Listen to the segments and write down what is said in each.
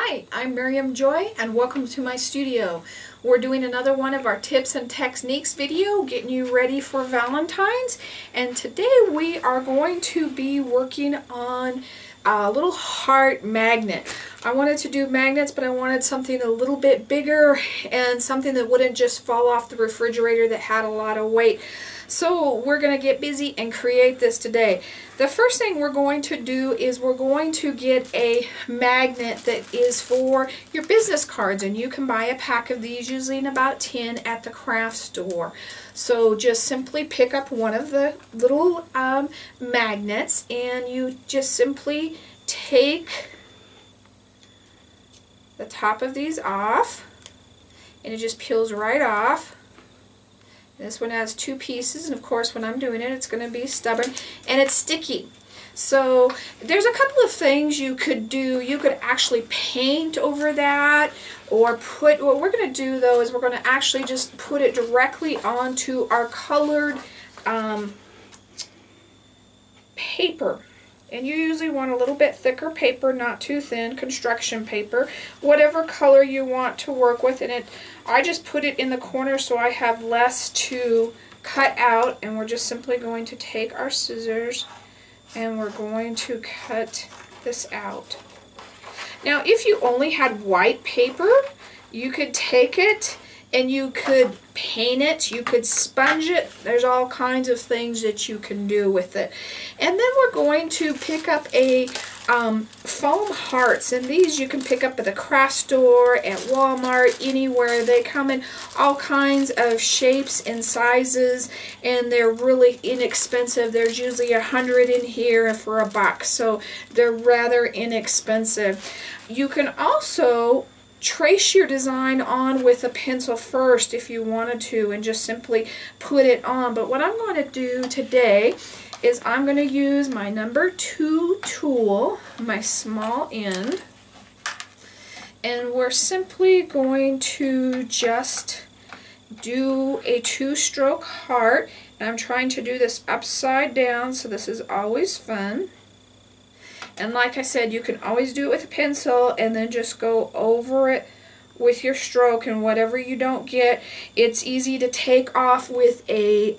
Hi, I'm Miriam Joy and welcome to my studio. We're doing another one of our tips and techniques video, getting you ready for Valentine's. And today we are going to be working on a little heart magnet. I wanted to do magnets, but I wanted something a little bit bigger and something that wouldn't just fall off the refrigerator that had a lot of weight. So we're going to get busy and create this today. The first thing we're going to do is we're going to get a magnet that is for your business cards, and you can buy a pack of these usually in about 10 at the craft store. So just simply pick up one of the little magnets and you just simply take the top of these off and it just peels right off. This one has two pieces, and of course when I'm doing it it's going to be stubborn and it's sticky. So there's a couple of things you could do. You could actually paint over that, or what we're going to do though is we're going to actually just put it directly onto our colored paper. And you usually want a little bit thicker paper, not too thin, construction paper, whatever color you want to work with. And I just put it in the corner so I have less to cut out, and we're just simply going to take our scissors and we're going to cut this out. Now if you only had white paper, you could take it and you could paint it, you could sponge it. There's all kinds of things that you can do with it. And then we're going to pick up a foam hearts, and these you can pick up at the craft store, at Walmart, anywhere. They come in all kinds of shapes and sizes, and they're really inexpensive. There's usually 100 in here for $1, so they're rather inexpensive. You can also trace your design on with a pencil first if you wanted to, and just simply put it on. But what I'm going to do today is I'm going to use my number 2 tool, my small end, and we're simply going to just do a 2-stroke heart. And I'm trying to do this upside down, so this is always fun. And like I said, you can always do it with a pencil and then just go over it with your stroke, and whatever you don't get, it's easy to take off with a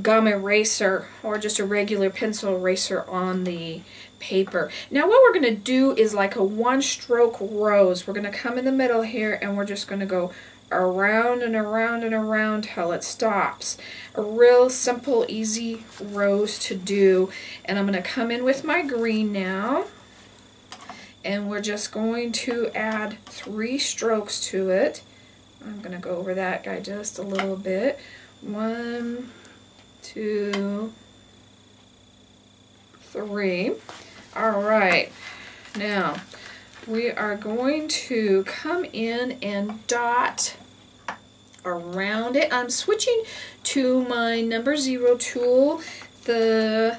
gum eraser or just a regular pencil eraser on the paper. Now what we're going to do is like a 1-stroke rose. We're going to come in the middle here and we're just going to go around and around and around till it stops. A real simple, easy rose to do. And I'm going to come in with my green now, and we're just going to add 3 strokes to it. I'm going to go over that guy just a little bit. 1, 2, 3. Alright, now we are going to come in and dot around it. I'm switching to my number 0 tool, the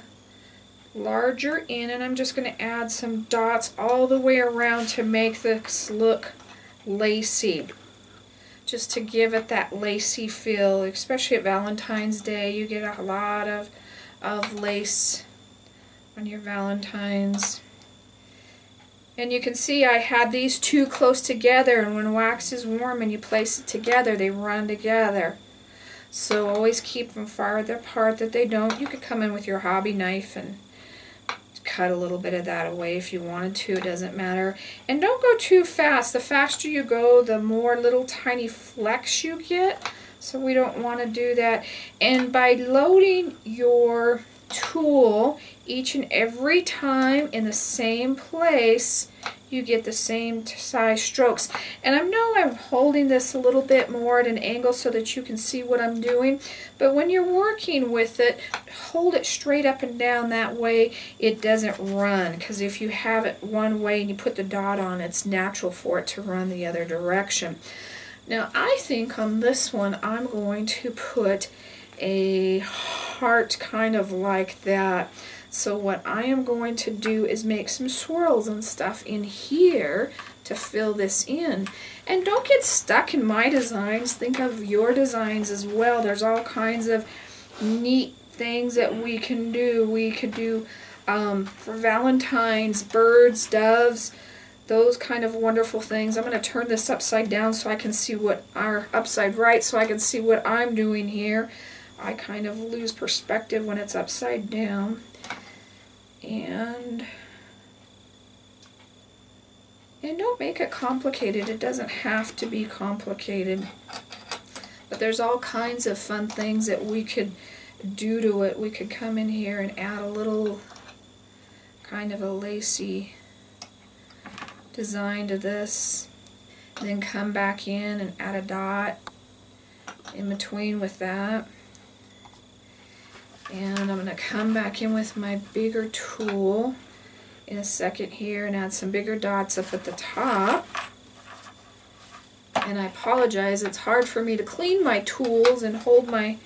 larger end, and I'm just going to add some dots all the way around to make this look lacy, just to give it that lacy feel. Especially at Valentine's Day, you get a lot of lace on your Valentines. And you can see I had these two close together, and when wax is warm and you place it together, they run together. So always keep them farther apart that they don't. You could come in with your hobby knife and cut a little bit of that away if you wanted to. It doesn't matter. And don't go too fast. The faster you go, the more little tiny flecks you get. So we don't want to do that. And by loading your tool each and every time in the same place, you get the same size strokes. And I know I'm holding this a little bit more at an angle so that you can see what I'm doing, but when you're working with it, hold it straight up and down. That way it doesn't run, because if you have it one way and you put the dot on, it's natural for it to run the other direction. Now I think on this one I'm going to put a heart kind of like that. So what I am going to do is make some swirls and stuff in here to fill this in. And don't get stuck in my designs. Think of your designs as well. There's all kinds of neat things that we can do. We could do for Valentine's, birds, doves, those kind of wonderful things. I'm going to turn this upside down so I can see what, or upside right, so I can see what I'm doing here. I kind of lose perspective when it's upside down. And don't make it complicated. It doesn't have to be complicated. But there's all kinds of fun things that we could do to it. We could come in here and add a little kind of a lacy design to this, and then come back in and add a dot in between with that. And I'm going to come back in with my bigger tool in a second here and add some bigger dots up at the top. And I apologize, it's hard for me to clean my tools and hold my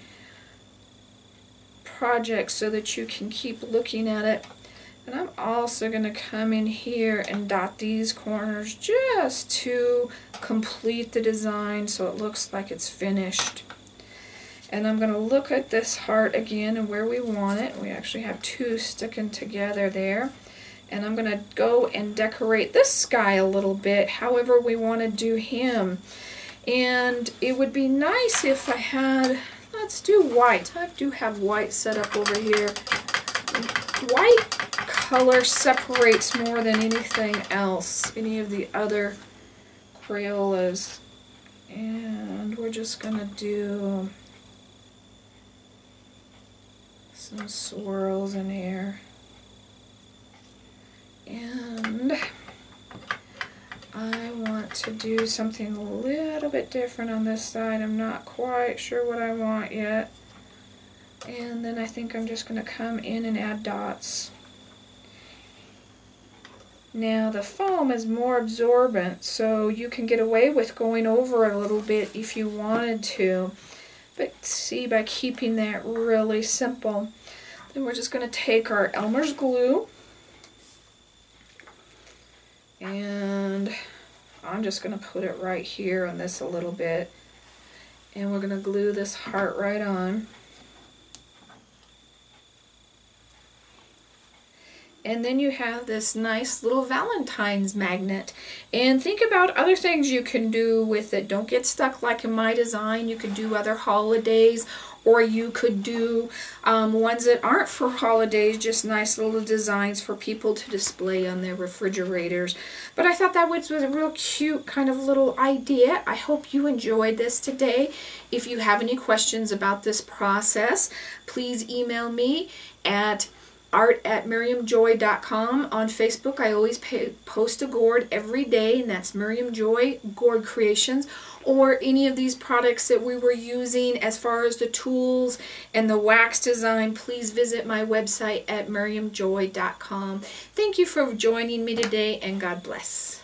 project so that you can keep looking at it. And I'm also going to come in here and dot these corners just to complete the design so it looks like it's finished. And I'm going to look at this heart again and where we want it. We actually have two sticking together there. And I'm going to go and decorate this guy a little bit, however we want to do him. And it would be nice if I had, let's do white. I do have white set up over here. White color separates more than anything else, any of the other Crayolas. And we're just going to do some swirls in here. And I want to do something a little bit different on this side. I'm not quite sure what I want yet. And then I think I'm just going to come in and add dots. Now the foam is more absorbent, so you can get away with going over a little bit if you wanted to. But see, by keeping that really simple. Then we're just going to take our Elmer's glue. And I'm just going to put it right here on this a little bit. And we're going to glue this heart right on. And then you have this nice little Valentine's magnet. And think about other things you can do with it. Don't get stuck like in my design. You could do other holidays, or you could do ones that aren't for holidays, just nice little designs for people to display on their refrigerators. But I thought that was a real cute kind of little idea. I hope you enjoyed this today. If you have any questions about this process, please email me at art@miriamjoy.com. On Facebook, I always post a gourd every day, and that's Miriam Joy Gourd Creations. Or any of these products that we were using as far as the tools and the wax design, please visit my website at miriamjoy.com. Thank you for joining me today, and God bless.